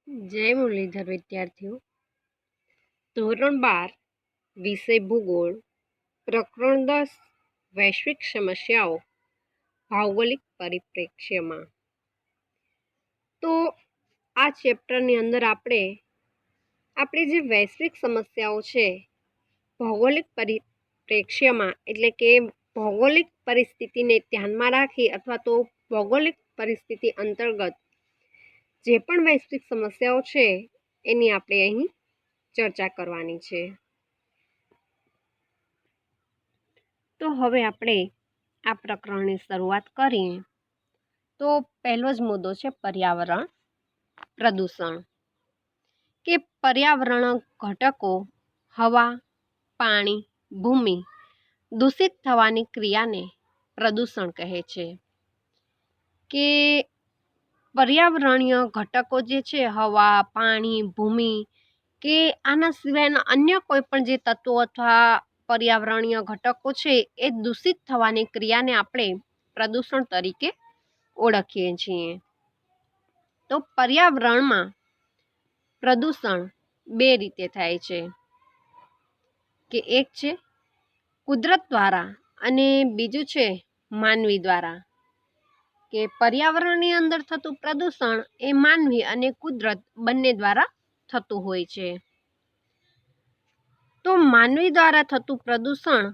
જય મુરલીધર વિદ્યાર્થીઓ. ધોરણ 12 વિષય ભૂગોળ, પ્રકરણ 10 વૈશ્વિક સમસ્યાઓ ભૌગોલિક પરિપ્રેક્ષ્યમાં. તો આ ચેપ્ટરની અંદર આપણી જે વૈશ્વિક સમસ્યાઓ છે ભૌગોલિક પરિપ્રેક્ષ્યમાં, એટલે કે ભૌગોલિક પરિસ્થિતિને ધ્યાનમાં રાખી અથવા તો ભૌગોલિક પરિસ્થિતિ અંતર્ગત જે પણ વૈશ્વિક સમસ્યાઓ છે એની આપણે અહીં ચર્ચા કરવાની છે. તો હવે આપણે આ પ્રકરણની શરૂઆત કરીએ. તો પહેલો જ મુદ્દો છે પર્યાવરણ પ્રદૂષણ, કે પર્યાવરણ ઘટકો હવા, પાણી, ભૂમિ દૂષિત થવાની ક્રિયાને પ્રદૂષણ કહે છે. કે પર્યાવરણીય ઘટકો જે છે હવા, પાણી, ભૂમિ કે આના સિવાયના અન્ય કોઈ પણ જે તત્વો અથવા પર્યાવરણીય ઘટકો છે એ દૂષિત થવાની ક્રિયાને આપણે પ્રદૂષણ તરીકે ઓળખીએ છીએ. તો પર્યાવરણમાં પ્રદૂષણ બે રીતે થાય છે, કે એક છે કુદરત દ્વારા અને બીજું છે માનવી દ્વારા. કે પર્યાવરણની અંદર થતું પ્રદૂષણ એ માનવી અને કુદરત બંને દ્વારા થતું હોય છે. તો માનવી દ્વારા થતું પ્રદૂષણ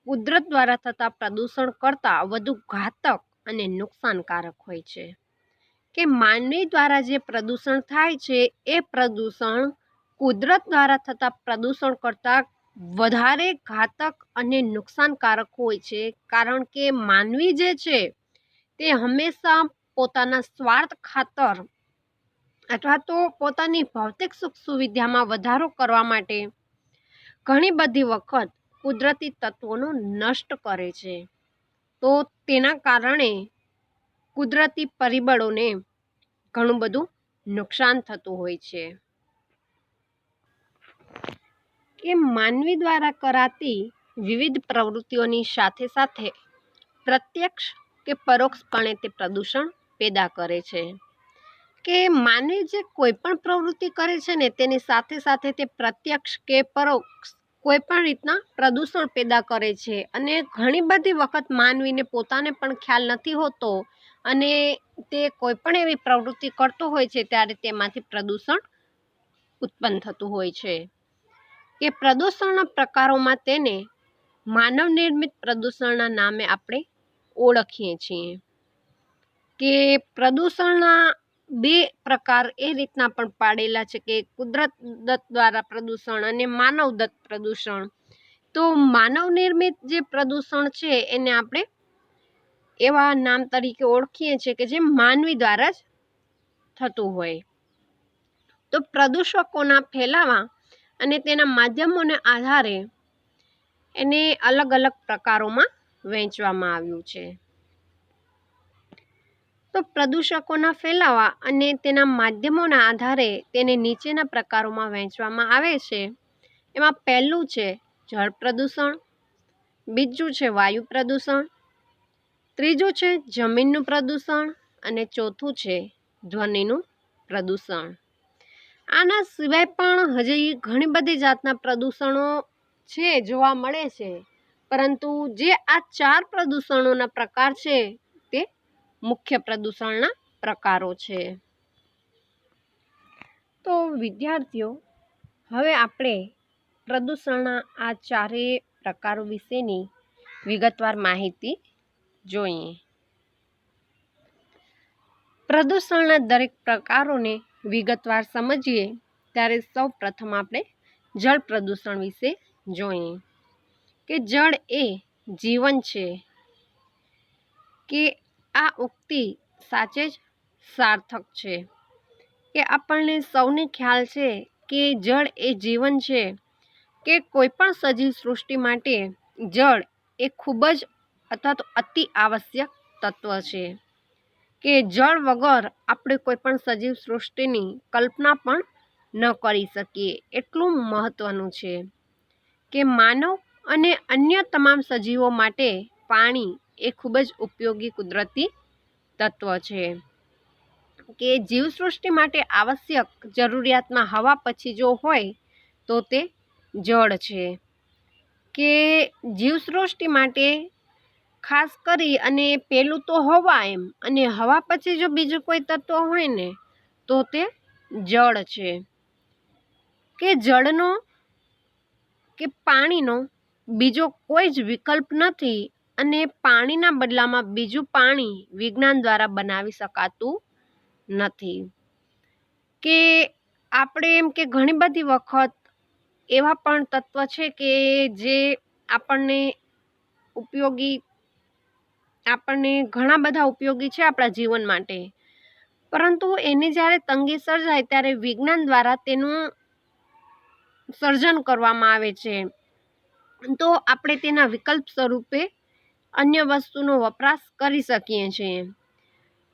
કુદરત દ્વારા થતા પ્રદૂષણ કરતાં વધુ ઘાતક અને નુકસાનકારક હોય છે. કે માનવી દ્વારા જે પ્રદૂષણ થાય છે એ પ્રદૂષણ કુદરત દ્વારા થતા પ્રદૂષણ કરતાં વધારે ઘાતક અને નુકસાનકારક હોય છે. કારણ કે માનવી જે છે તે હંમેશા પોતાના સ્વાર્થ ખાતર અથવા તો પોતાની ભૌતિક સુખ સુવિધામાં વધારો કરવા માટે ઘણી બધી વખત કુદરતી તત્વોનો નષ્ટ કરે છે. તો તેના કારણે કુદરતી પરિબળોને ઘણું બધું નુકસાન થતું હોય છે. કે માનવી દ્વારા કરાતી વિવિધ પ્રવૃત્તિઓની સાથે સાથે પ્રત્યક્ષ કે પરોક્ષપણે તે પ્રદૂષણ પેદા કરે છે. કે માનવી જે કોઈ પણ પ્રવૃત્તિ કરે છે ને તેની સાથે સાથે તે પ્રત્યક્ષ કે પરોક્ષ કોઈ પણ રીતના પ્રદૂષણ પેદા કરે છે. અને ઘણી બધી વખત માનવીને પોતાને પણ ખ્યાલ નથી હોતો અને તે કોઈ પણ એવી પ્રવૃત્તિ કરતો હોય છે ત્યારે તેમાંથી પ્રદૂષણ ઉત્પન્ન થતું હોય છે. કે પ્રદૂષણના પ્રકારોમાં તેને માનવ નિર્મિત પ્રદૂષણના નામે આપણે ઓળખીએ છીએ. કે પ્રદૂષણના બે પ્રકાર એ રીતના પણ પાડેલા છે, કે કુદરત દત્ત દ્વારા પ્રદૂષણ અને માનવ દત્ત પ્રદૂષણ. તો માનવ નિર્મિત જે પ્રદૂષણ છે એને આપણે એવા નામ તરીકે ઓળખીએ છીએ કે જે માનવી દ્વારા જ થતું હોય. તો પ્રદૂષકોના ફેલાવા અને તેના માધ્યમોના આધારે એને અલગ અલગ પ્રકારોમાં વહેંચવામાં આવ્યું છે. તો પ્રદૂષકોના ફેલાવા અને તેના માધ્યમોના આધારે તેને નીચેના પ્રકારોમાં વહેંચવામાં આવે છે. એમાં પહેલું છે જળ પ્રદૂષણ, બીજું છે વાયુ પ્રદૂષણ, ત્રીજું છે જમીનનું પ્રદૂષણ અને ચોથું છે ધ્વનિનું પ્રદૂષણ. આના સિવાય પણ હજી ઘણી બધી જાતના પ્રદૂષણો છે જોવા મળે છે, પરંતુ જે આ 4 પ્રદૂષણોના પ્રકાર છે તે મુખ્ય પ્રદૂષણના પ્રકારો છે. તો વિદ્યાર્થીઓ, હવે આપણે પ્રદૂષણના આ 4 પ્રકારો વિશેની વિગતવાર માહિતી જોઈએ. પ્રદૂષણના દરેક પ્રકારોને વિગતવાર સમજીએ ત્યારે સૌ પ્રથમ આપણે જળ પ્રદૂષણ વિશે જોઈએ. કે જળ એ જીવન છે. કે આ ઉક્તિ સાચે જ સાર્થક છે. કે આપણને સૌને ખ્યાલ છે કે જળ એ જીવન છે. કે કોઈ પણ સજીવ સૃષ્ટિ માટે જળ એ ખૂબ જ અથવા તો અતિ આવશ્યક તત્વ છે. કે જળ વગર આપણે કોઈ પણ સજીવ સૃષ્ટિની કલ્પના પણ ન કરી શકીએ, એટલું મહત્વનું છે. કે માનવ અને અન્ય તમામ સજીવો માટે પાણી એ ખૂબ જ ઉપયોગી કુદરતી તત્વ છે. કે જીવસૃષ્ટિ માટે આવશ્યક જરૂરિયાતમાં હવા પછી જો હોય તો તે જળ છે. કે જીવસૃષ્ટિ માટે ખાસ કરી અને પેલું તો હવા એમ, અને હવા પછી જો બીજું કોઈ તત્વ હોય ને તો તે જળ છે. કે જળનો કે પાણીનો બીજો કોઈ જ વિકલ્પ નથી, અને પાણીના બદલામાં બીજું પાણી વિજ્ઞાન દ્વારા બનાવી શકાતું નથી. કે આપણે એમ કે ઘણી બધી વખત એવા પણ તત્વ છે કે જે આપણને ઘણા બધા ઉપયોગી છે આપણા જીવન માટે, પરંતુ એની જ્યારે તંગી સર્જાય ત્યારે વિજ્ઞાન દ્વારા તેનું સર્જન કરવામાં આવે છે. તો આપણે તેના વિકલ્પ સ્વરૂપે અન્ય વસ્તુનો વપરાશ કરી શકીએ છીએ.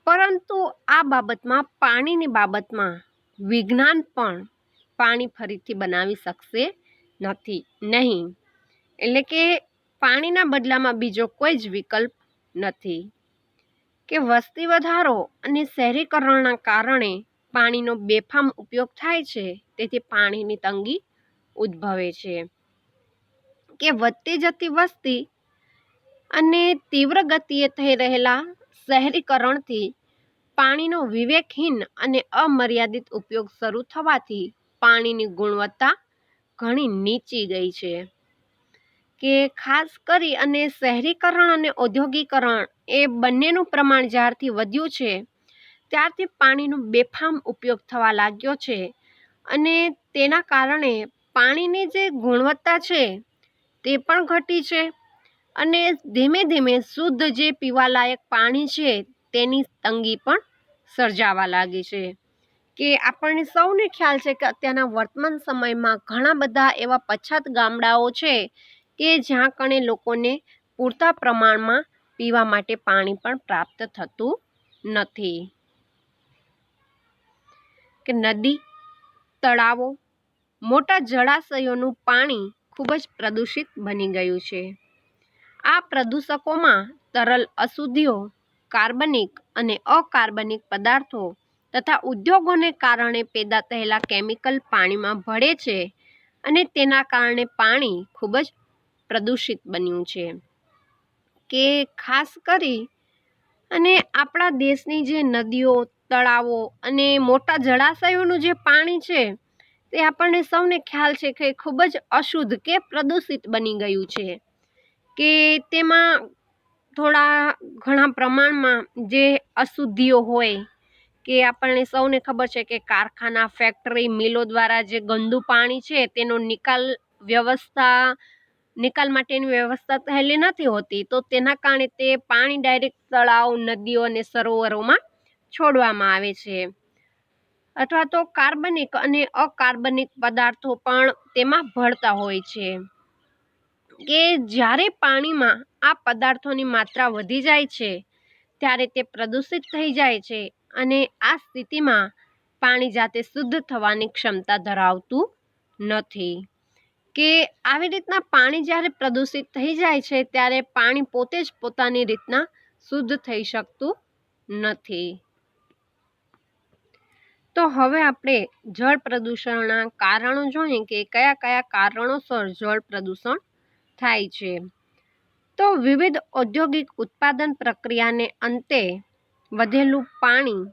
પરંતુ આ બાબતમાં, પાણીની બાબતમાં વિજ્ઞાન પણ પાણી ફરીથી બનાવી શકશે નહીં. એટલે કે પાણીના બદલામાં બીજો કોઈ જ વિકલ્પ નથી. કે વસ્તી વધારો અને શહેરીકરણના કારણે પાણીનો બેફામ ઉપયોગ થાય છે, તેથી પાણીની તંગી ઉદ્ભવે છે. કે વધતી જતી વસ્તી અને તીવ્ર ગતિએ થઈ રહેલા શહેરીકરણથી પાણીનો વિવેકહીન અને અમર્યાદિત ઉપયોગ શરૂ થવાથી પાણીની ગુણવત્તા ઘણી નીચી ગઈ છે. કે ખાસ કરી અને શહેરીકરણ અને ઔદ્યોગિકરણ એ બંનેનું પ્રમાણ જ્યારથી વધ્યું છે ત્યારથી પાણીનો બેફામ ઉપયોગ થવા લાગ્યો છે, અને તેના કારણે પાણીની જે ગુણવત્તા છે તે પણ ઘટી છે, અને ધીમે ધીમે શુદ્ધ જે પીવાલાયક પાણી છે તેની તંગી પણ સર્જાવા લાગી છે. કે આપણને સૌને ખ્યાલ છે કે અત્યારના વર્તમાન સમયમાં ઘણા બધા એવા પછાત ગામડાઓ છે કે જ્યાં કણે લોકોને પૂરતા પ્રમાણમાં પીવા માટે પાણી પણ પ્રાપ્ત થતું નથી. કે નદી, તળાવો, મોટા જળાશયોનું પાણી ખૂબ જ પ્રદૂષિત બની ગયું છે. આ પ્રદૂષકોમાં તરલ અશુદ્ધિઓ, કાર્બનિક અને અકાર્બનિક પદાર્થો તથા ઉદ્યોગોને કારણે પેદા થયેલા કેમિકલ પાણીમાં ભળે છે, અને તેના કારણે પાણી ખૂબ જ પ્રદૂષિત બન્યું છે. કે ખાસ કરી અને આપણા દેશની જે નદીઓ, તળાવો અને મોટા જળાશયોનું જે પાણી છે તે આપણને સૌને ખ્યાલ છે કે ખૂબ જ અશુદ્ધ કે પ્રદૂષિત બની ગયું છે. કે તેમાં ઘણા પ્રમાણમાં જે અશુદ્ધિઓ હોય, કે આપણને સૌને ખબર છે કે કારખાના, ફેક્ટરી, મિલો દ્વારા જે ગંદુ પાણી છે તેનો નિકાલ માટેની વ્યવસ્થા થયેલી નથી હોતી, તો તેના કારણે તે પાણી ડાયરેક્ટ તળાવ, નદીઓ અને સરોવરોમાં છોડવામાં આવે છે. અથવા તો કાર્બનિક અને અકાર્બનિક પદાર્થો પણ તેમાં ભળતા હોય છે. કે જ્યારે પાણીમાં આ પદાર્થોની માત્રા વધી જાય છે ત્યારે તે પ્રદૂષિત થઈ જાય છે, અને આ સ્થિતિમાં પાણી જાતે શુદ્ધ થવાની ક્ષમતા ધરાવતું નથી. કે આવી રીતના પાણી જ્યારે પ્રદૂષિત થઈ જાય છે ત્યારે પાણી પોતે જ પોતાની રીતના શુદ્ધ થઈ શકતું નથી. તો હવે આપણે જળ પ્રદૂષણના કારણો જોઈએ કે કયા કયા કારણોસર જળ પ્રદૂષણ થાય છે. તો વિવિધ ઔદ્યોગિક ઉત્પાદન પ્રક્રિયાને અંતે વધેલું પાણી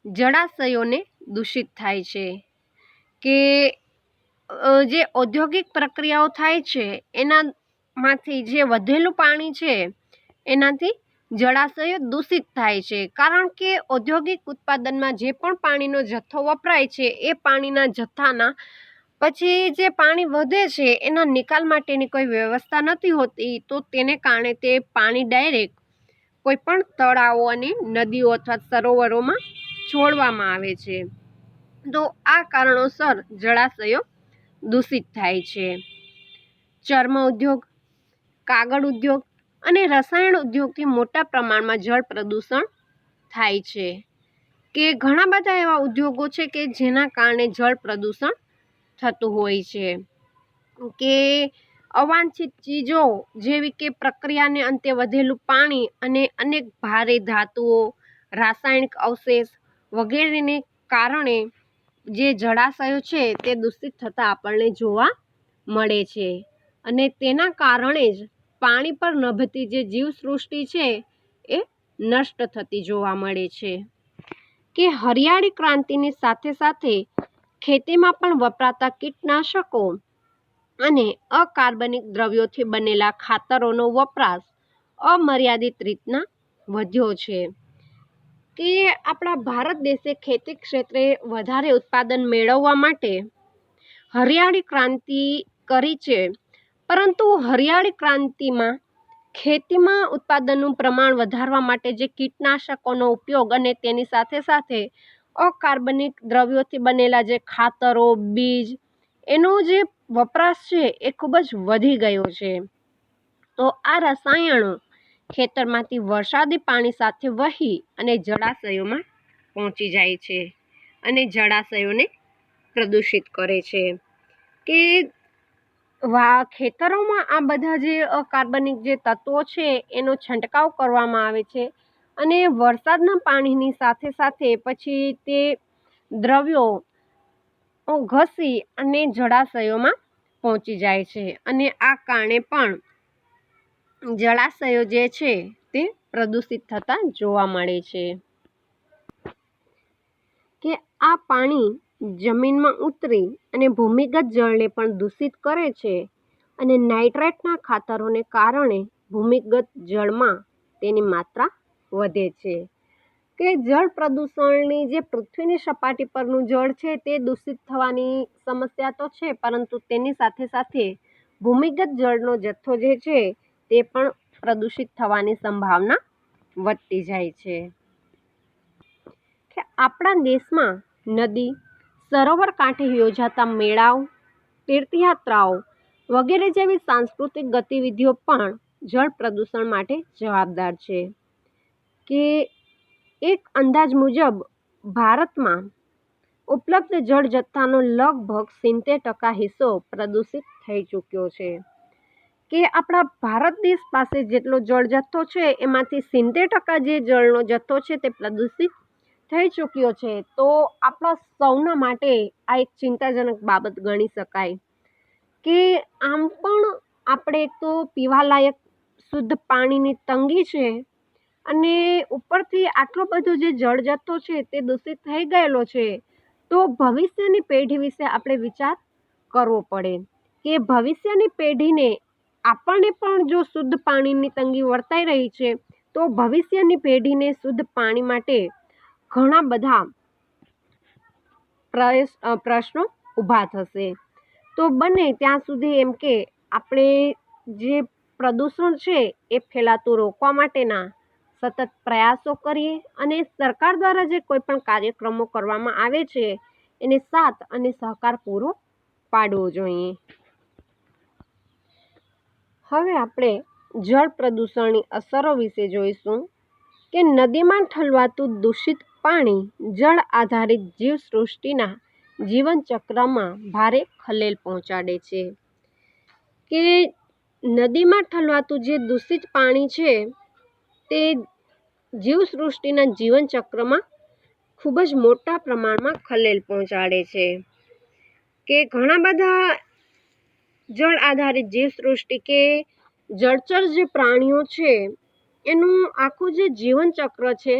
જળાશયોને દૂષિત થાય છે. કે જે ઔદ્યોગિક પ્રક્રિયાઓ થાય છે એનામાંથી જે વધેલું પાણી છે એનાથી જળાશયો દૂષિત થાય છે, કારણ કે ઔદ્યોગિક ઉત્પાદનમાં જે પણ પાણીનો જથ્થો વપરાય છે એ પાણીના જથ્થાના પછી જે પાણી વધે છે એના નિકાલ માટેની કોઈ વ્યવસ્થા નથી હોતી, તો તેને કારણે તે પાણી ડાયરેક્ટ કોઈ પણ તળાવો અને નદીઓ અથવા સરોવરોમાં છોડવામાં આવે છે. તો આ કારણોસર જળાશયો દૂષિત થાય છે. ચર્મ ઉદ્યોગ, કાગળ ઉદ્યોગ અને રસાયણ ઉદ્યોગથી મોટા પ્રમાણમાં જળ પ્રદૂષણ થાય છે. કે ઘણા બધા એવા ઉદ્યોગો છે કે જેના કારણે જળ પ્રદૂષણ થતું હોય છે. કે અવાંછિત ચીજો જેવી કે પ્રક્રિયાને અંતે વધેલું પાણી અને અનેક ભારે ધાતુઓ, રાસાયણિક અવશેષ, વગેરેને કારણે જે જળાશયો છે તે દૂષિત થતા આપણને જોવા મળે છે અને તેના કારણે જ પાણી પર નભતી જે જીવસૃષ્ટિ છે એ નષ્ટ થતી જોવા મળે છે. કે હરિયાળી ક્રાંતિની સાથે સાથે ખેતીમાં પણ વપરાતા કીટનાશકો અને અકાર્બનિક દ્રવ્યોથી બનેલા ખાતરોનો વપરાશ અમર્યાદિત રીતના વધ્યો છે. કે આપણા ભારત દેશે ખેતી ક્ષેત્રે વધારે ઉત્પાદન મેળવવા માટે હરિયાળી ક્રાંતિ કરી છે, પરંતુ હરિયાળી ક્રાંતિમાં ખેતીમાં ઉત્પાદનનું પ્રમાણ વધારવા માટે જે કીટનાશકોનો ઉપયોગ અને તેની સાથે સાથે અકાર્બનિક દ્રવ્યોથી બનેલા જે ખાતરો, બીજ, એનો જે વપરાશ છે એ ખૂબ જ વધી ગયો છે. તો આ રસાયણો ખેતરમાંથી વરસાદી પાણી સાથે વહી અને જળાશયોમાં પહોંચી જાય છે અને જળાશયોને પ્રદૂષિત કરે છે. કે ખેતરોમાં આ બધા જે અકાર્બનિક જે તત્વો છે એનો છંટકાવ કરવામાં આવે છે અને વરસાદના પાણીની સાથે સાથે પછી તે દ્રવ્યો ઘસી અને જળાશયોમાં પહોંચી જાય છે અને આ કારણે પણ જળાશયો જે છે તે પ્રદૂષિત થતા જોવા મળે છે. કે આ પાણી જમીનમાં ઉતરી અને ભૂમિગત જળને પણ દૂષિત કરે છે અને નાઇટ્રેટના ખાતરોને કારણે ભૂમિગત જળમાં તેની માત્રા વધે છે. કે જળ પ્રદૂષણની જે પૃથ્વીની સપાટી પરનું જળ છે તે દૂષિત થવાની સમસ્યા તો છે, પરંતુ તેની સાથે સાથે ભૂમિગત જળનો જથ્થો જે છે તે પણ પ્રદૂષિત થવાની સંભાવના વધતી જાય છે. કે આપણા દેશમાં નદી, સરોવર કાંઠે યોજાતા મેળાઓ, તીર્થયાત્રાઓ વગેરે જેવી સાંસ્કૃતિક ગતિવિધિઓ પણ જળ પ્રદૂષણ માટે જવાબદાર છે. કે એક અંદાજ મુજબ ભારતમાં ઉપલબ્ધ જળ જથ્થાનો લગભગ 70% હિસ્સો પ્રદૂષિત થઈ ચૂક્યો છે. કે આપણા ભારત દેશ પાસે જેટલો જળ જથ્થો છે એમાંથી 70% જે જળનો જથ્થો છે તે પ્રદૂષિત થઈ ચૂક્યો છે. તો આપણા સૌના માટે આ એક ચિંતાજનક બાબત ગણી શકાય. કે આમ પણ આપણે તો પીવાલાયક શુદ્ધ પાણીની તંગી છે અને ઉપરથી આટલો બધો જે જળ જથ્થો છે તે દૂષિત થઈ ગયેલો છે, તો ભવિષ્યની પેઢી વિશે આપણે વિચાર કરવો પડે. કે ભવિષ્યની પેઢીને આપણને પણ જો શુદ્ધ પાણીની તંગી વર્તાઈ રહી છે, તો ભવિષ્યની પેઢીને શુદ્ધ પાણી માટે ઘણા બધા પ્રશ્નો ઊભા થશે. તો બને ત્યાં સુધી એમ કે આપણે જે પ્રદૂષણ છે એ ફેલાતું રોકવા માટેના સતત પ્રયાસો કરીએ અને સરકાર દ્વારા જે કોઈ પણ કાર્યક્રમો કરવામાં આવે છે એને સાથ અને સહકાર પૂરો પાડવો જોઈએ. હવે આપણે જળ પ્રદૂષણની અસરો વિશે જોઈશું. કે નદીમાં ઠલવાતું દૂષિત પાણી જળ આધારિત જીવસૃષ્ટિના જીવનચક્રમાં ભારે ખલેલ પહોંચાડે છે. કે નદીમાં ઠલવાતું જે દૂષિત પાણી છે તે જીવસૃષ્ટિના જીવનચક્રમાં ખૂબ જ મોટા પ્રમાણમાં ખલેલ પહોંચાડે છે. કે ઘણા બધા જળ આધારિત જીવસૃષ્ટિ કે જળચર જે પ્રાણીઓ છે એનું આખું જે જીવનચક્ર છે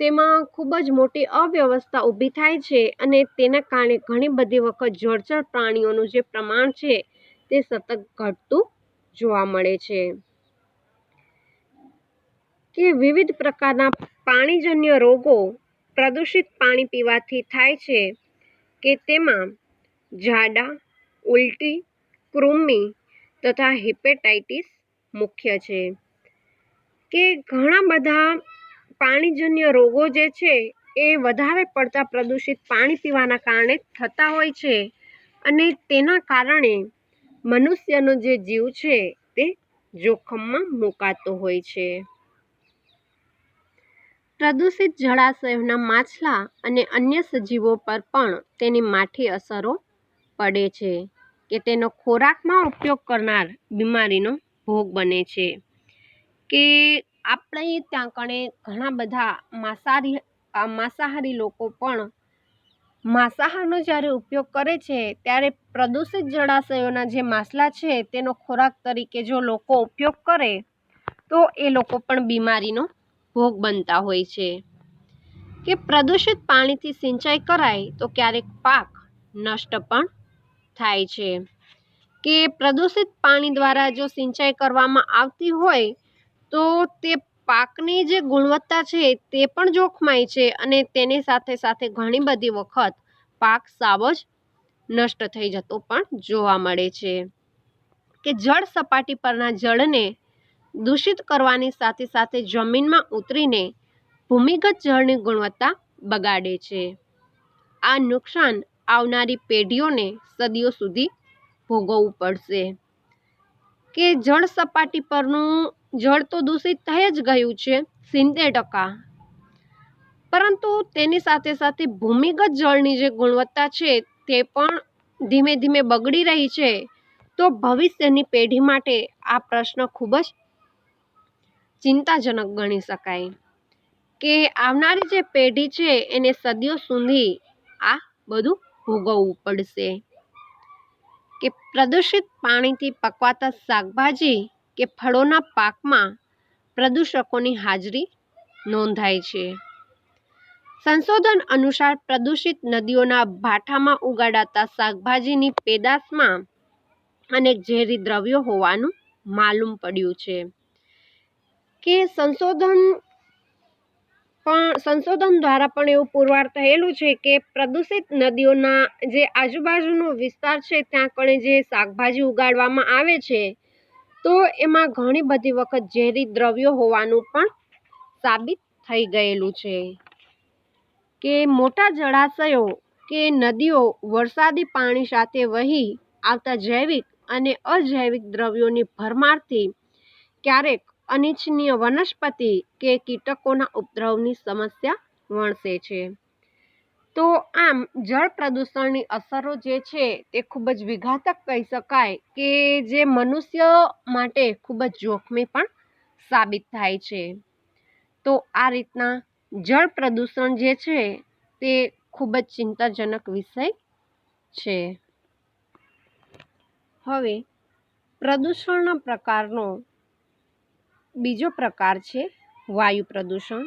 તેમાં ખૂબ જ મોટી અવ્યવસ્થા ઊભી થાય છે અને તેના કારણે ઘણી બધી વખત જળચર પ્રાણીઓનું જે પ્રમાણ છે તે સતત ઘટતું જોવા મળે છે. કે વિવિધ પ્રકારના પાણીજન્ય રોગો પ્રદૂષિત પાણી પીવાથી થાય છે. કે તેમાં ઝાડા, ઉલટી, કૃમિ તથા હિપેટાઇટિસ મુખ્ય છે. કે ઘણા બધા પાણીજન્ય રોગો જે છે એ વધારે પડતા પ્રદૂષિત પાણી પીવાના કારણે થતા હોય છે અને તેના કારણે મનુષ્યનો જે જીવ છે તે જોખમમાં મુકાતો હોય છે. પ્રદૂષિત જળાશયોના માછલા અને અન્ય સજીવો પર પણ તેની માઠી અસરો પડે છે. કે તેનો ખોરાકમાં ઉપયોગ કરનાર બીમારીનો ભોગ બને છે. કે આપણે ત્યાં કણે ઘણા બધા માંસાહારી આ માંસાહારી લોકો પણ માંસાહારનો જ્યારે ઉપયોગ કરે છે ત્યારે પ્રદૂષિત જળાશયોના જે માછલા છે તેનો ખોરાક તરીકે જો લોકો ઉપયોગ કરે તો એ લોકો પણ બીમારીનો ભોગ બનતા હોય છે. કે પ્રદૂષિત પાણીથી સિંચાઈ કરાય તો ક્યારેક પાક નષ્ટ પણ થાય છે. કે પ્રદૂષિત પાણી દ્વારા જો સિંચાઈ કરવામાં આવતી હોય તો તે પાકની જે ગુણવત્તા છે તે પણ જોખમાય છે અને તેની સાથે સાથે ઘણી બધી વખત પાક સાવ જ નષ્ટ થઈ જતો પણ જોવા મળે છે. કે જળ સપાટી પરના જળને દૂષિત કરવાની સાથે સાથે જમીનમાં ઉતરીને ભૂમિગત જળની ગુણવત્તા બગાડે છે. આ નુકસાન આવનારી પેઢીઓને સદીઓ સુધી ભોગવવું પડશે. કે જળ સપાટી પરનું જળ તો દૂષિત થઈ જ ગયું છે 70%, પરંતુ તેની સાથે સાથે ભૂમિગત જળની જે ગુણવત્તા છે તે પણ ધીમે ધીમે બગડી રહી છે. તો ભવિષ્યની પેઢી માટે આ પ્રશ્ન ખૂબ જ ચિંતાજનક ગણી શકાય. કે આવનારી જે પેઢી છે એને સદીઓ સુધી આ બધું ભોગવવું પડશે. કે પ્રદૂષિત પાણીથી પકવાતા શાકભાજી કે ફળોના પાકમાં પ્રદૂષકોની હાજરી નોંધાય છે. સંશોધન અનુસાર પ્રદૂષિત નદીઓના ભાટામાં ઉગાડાતા શાકભાજીની પેદાશમાં અનેક ઝેરી દ્રવ્યો હોવાનું માલુમ પડ્યું છે. કે સંશોધન દ્વારા પણ એવું પુરવાર થયેલું છે કે પ્રદૂષિત નદીઓના જે આજુબાજુનો વિસ્તાર છે ત્યાં કણે જે શાકભાજી ઉગાડવામાં આવે છે તો એમાં ઘણી બધી વખત ઝેરી દ્રવ્યો હોવાનું પણ સાબિત થઈ ગયેલું છે. કે મોટા જળાશયો કે નદીઓ વરસાદી પાણી સાથે વહી આવતા જૈવિક અને અજૈવિક દ્રવ્યોની ભરમારથી ક્યારેક અનિચ્છનીય વનસ્પતિ કે કીટકોના ઉપદ્રવની સમસ્યા વણસે છે. તો આમ જળ પ્રદૂષણની અસરો જે છે તે ખૂબ જ વિઘાતક કહી શકાય કે જે મનુષ્ય માટે ખૂબ જ જોખમી પણ સાબિત થાય છે. તો આ રીતના જળ પ્રદૂષણ જે છે તે ખૂબ જ ચિંતાજનક વિષય છે. હવે પ્રદૂષણના પ્રકારનો બીજો પ્રકાર છે વાયુ પ્રદૂષણ.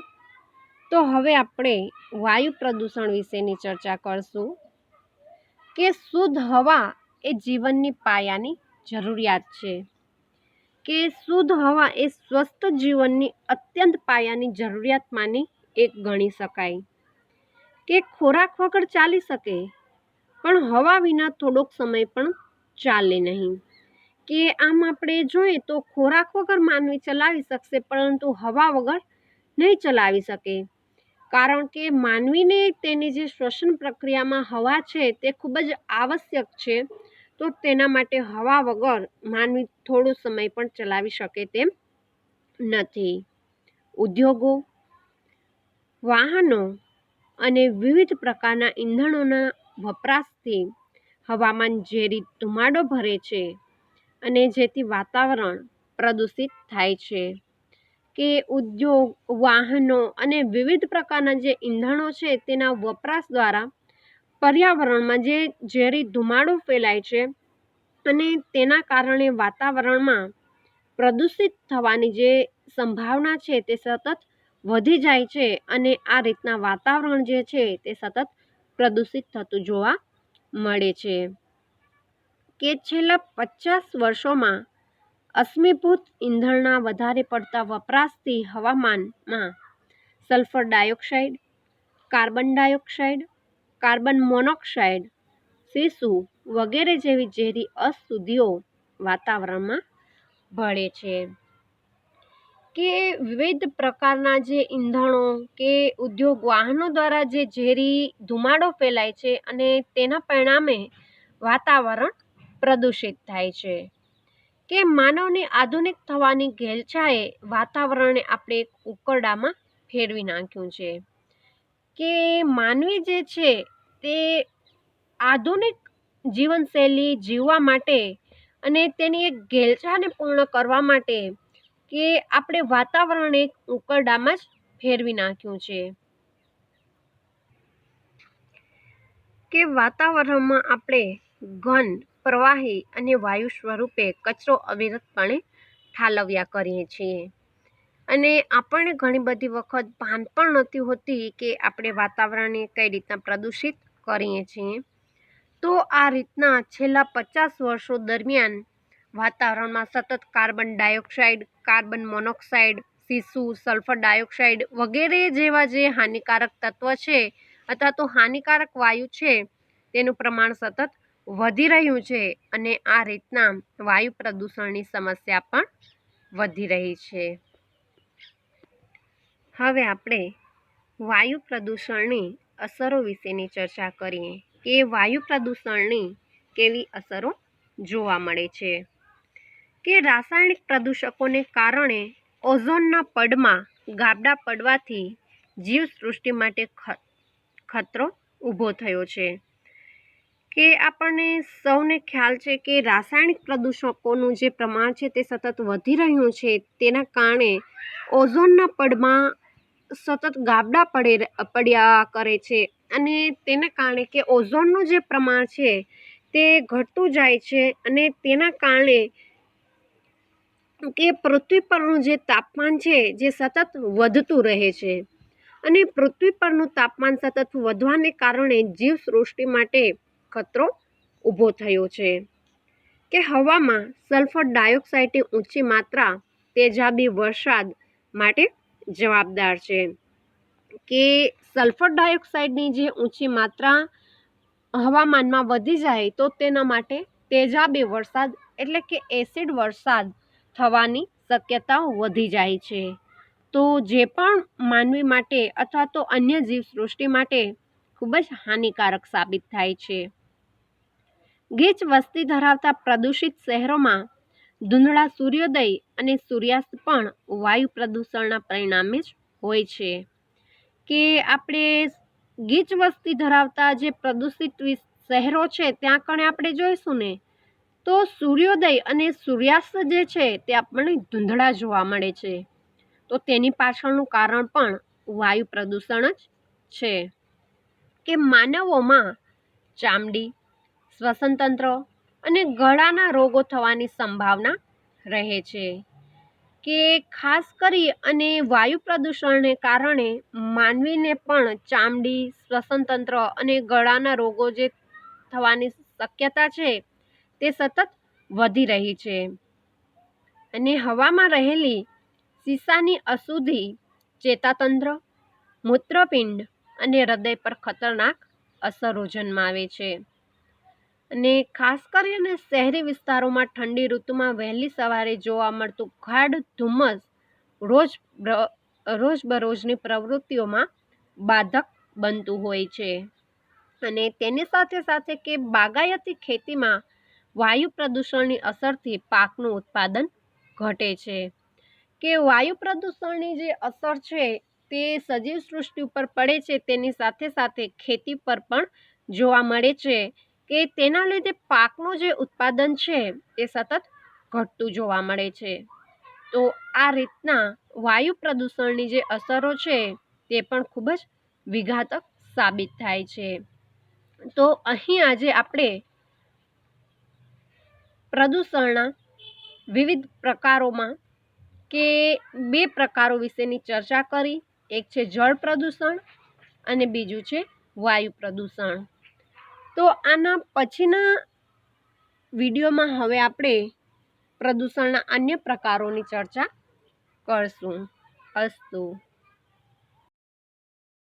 તો હવે આપણે વાયુ પ્રદૂષણ વિશેની ચર્ચા કરશું. કે શુદ્ધ હવા એ જીવનની પાયાની જરૂરિયાત છે. કે શુદ્ધ હવા એ સ્વસ્થ જીવનની અત્યંત પાયાની જરૂરિયાતમાંની એક ગણી શકાય. કે ખોરાક વગર ચાલી શકે પણ હવા વિના થોડોક સમય પણ ચાલે નહીં. કે આમ આપણે જોઈએ તો ખોરાક વગર માનવી ચલાવી શકશે પરંતુ હવા વગર નહીં ચલાવી શકે. કારણ કે માનવીને તેની જે શ્વસન પ્રક્રિયામાં હવા છે તે ખૂબ જ આવશ્યક છે. તો તેના માટે હવા વગર માનવી થોડો સમય પણ ચલાવી શકે તેમ નથી. ઉદ્યોગો, વાહનો અને વિવિધ પ્રકારના ઈંધણોના વપરાશથી હવામાન ઝેરી ધુમાડો ભરે છે અને જેથી વાતાવરણ પ્રદૂષિત થાય છે. કે ઉદ્યોગ, વાહનો અને વિવિધ પ્રકારના જે ઈંધણો છે તેના વપરાશ દ્વારા પર્યાવરણમાં જે ઝેરી ધુમાડો ફેલાય છે અને તેના કારણે વાતાવરણમાં પ્રદૂષિત થવાની જે સંભાવના છે તે સતત વધી જાય છે અને આ રીતના વાતાવરણ જે છે તે સતત પ્રદૂષિત થતું જોવા મળે છે. કે છેલ્લા 50 વર્ષોમાં અશ્મિભૂત ઈંધણના વધારે પડતા વપરાશથી હવામાનમાં sulphur dioxide, carbon dioxide, carbon monoxide, સીસુ વગેરે જેવી ઝેરી અશુદ્ધિઓ વાતાવરણમાં ભળે છે. કે વિવિધ પ્રકારના જે ઈંધણો કે ઉદ્યોગ, વાહનો દ્વારા જે ઝેરી ધુમાડો ફેલાય છે અને તેના પરિણામે વાતાવરણ પ્રદૂષિત થાય છે. કે માનવની આધુનિક થવાની ઘેલછાએ વાતાવરણને આપણે એક ઉકરડામાં ફેરવી નાખ્યું છે. કે માનવી જે છે તે આધુનિક જીવનશૈલી જીવવા માટે અને તેની એક ઘેલછાને પૂર્ણ કરવા માટે કે આપણે વાતાવરણ એક ઉકરડામાં જ ફેરવી નાખ્યું છે. કે વાતાવરણમાં આપણે ઘન, પ્રવાહી અને વાયુ સ્વરૂપે કચરો અવિરતપણે ઠાલવ્યા કરીએ છીએ અને આપણને ઘણી બધી વખત ભાન પણ નથી હોતી કે આપણે વાતાવરણને કઈ રીતના પ્રદૂષિત કરીએ છીએ. તો આ રીતના છેલ્લા 50 વર્ષો દરમિયાન વાતાવરણમાં સતત કાર્બન ડાયોક્સાઇડ, કાર્બન મોનોક્સાઇડ, સીસુ, સલ્ફર ડાયોક્સાઇડ વગેરે જેવા જે હાનિકારક તત્વ છે અથવા તો હાનિકારક વાયુ છે તેનું પ્રમાણ સતત વધી રહ્યું છે અને આ રીતના વાયુ પ્રદૂષણની સમસ્યા પણ વધી રહી છે. હવે આપણે વાયુ પ્રદૂષણની અસરો વિશેની ચર્ચા કરીએ કે વાયુ પ્રદૂષણની કેવી અસરો જોવા મળે છે. કે રાસાયણિક પ્રદૂષકોને કારણે ઓઝોનના પડમાં ગાબડા પડવાથી જીવસૃષ્ટિ માટે ખતરો ઊભો થયો છે. કે આપણને સૌને ખ્યાલ છે કે રાસાયણિક પ્રદૂષકોનું જે પ્રમાણ છે તે સતત વધી રહ્યું છે, તેના કારણે ઓઝોનના પડમાં સતત ગાબડા પડ્યા કરે છે અને તેના કારણે કે ઓઝોનનું જે પ્રમાણ છે તે ઘટતું જાય છે અને તેના કારણે કે પૃથ્વી પરનું જે તાપમાન છે જે સતત વધતું રહે છે અને પૃથ્વી પરનું તાપમાન સતત વધવાને કારણે જીવસૃષ્ટિ માટે ખતરો ઊભો થયો છે. કે હવામાં સલ્ફર ડાયોક્સાઇડની ઊંચી માત્રા તેજાબી વરસાદ માટે જવાબદાર છે. કે સલ્ફર ડાયોક્સાઇડની જે ઊંચી માત્રા હવામાનમાં વધી જાય તો તેના માટે તેજાબી વરસાદ એટલે કે એસિડ વરસાદ થવાની શક્યતા વધી જાય છે. તો જે પણ માનવી માટે અથવા તો અન્ય જીવસૃષ્ટિ માટે ખૂબ જ હાનિકારક સાબિત થાય છે. ગીચ વસ્તી ધરાવતા પ્રદૂષિત શહેરોમાં ધૂંધળા સૂર્યોદય અને સૂર્યાસ્ત પણ વાયુ પ્રદૂષણના પરિણામે જ હોય છે. કે આપણે ગીચ વસ્તી ધરાવતા જે પ્રદૂષિત શહેરો છે ત્યાં કણે આપણે જોઈશું ને તો સૂર્યોદય અને સૂર્યાસ્ત જે છે તે આપણને ધૂંધળા જોવા મળે છે. તો તેની પાછળનું કારણ પણ વાયુ પ્રદૂષણ જ છે. કે માનવોમાં ચામડી, શ્વસનતંત્ર અને ગળાના રોગો થવાની સંભાવના રહે છે. કે ખાસ કરી અને વાયુ પ્રદૂષણને કારણે માનવીને પણ ચામડી, શ્વસનતંત્ર અને ગળાના રોગો જે થવાની શક્યતા છે તે સતત વધી રહી છે. અને હવામાં રહેલી સીસાની અશુદ્ધિ ચેતાતંત્ર, મૂત્રપિંડ અને હૃદય પર ખતરનાક અસરો જન્માવે છે. અને ખાસ કરીને શહેરી વિસ્તારોમાં ઠંડી ઋતુમાં વહેલી સવારે જોવા મળતું ગાઢ ધુમ્મસ રોજબરોજની પ્રવૃત્તિઓમાં બાધક બનતું હોય છે. અને તેની સાથે સાથે કે બાગાયતી ખેતીમાં વાયુ પ્રદૂષણની અસરથી પાકનું ઉત્પાદન ઘટે છે. કે વાયુ પ્રદૂષણની જે અસર છે તે સજીવ સૃષ્ટિ ઉપર પડે છે તેની સાથે સાથે ખેતી પર પણ જોવા મળે છે. કે તેના લીધે પાકનું જે ઉત્પાદન છે તે સતત ઘટતું જોવા મળે છે. તો આ રીતના વાયુ પ્રદૂષણની જે અસરો છે તે પણ ખૂબ જ વિઘાતક સાબિત થાય છે. તો અહીં આજે આપણે પ્રદૂષણના વિવિધ પ્રકારોમાં કે 2 પ્રકારો વિશેની ચર્ચા કરી. એક છે જળ પ્રદૂષણ અને બીજું છે વાયુ પ્રદૂષણ. તો આના પછીના વિડીયોમાં હવે આપણે પ્રદૂષણના અન્ય પ્રકારોની ચર્ચા કરશું. અસ્તુ.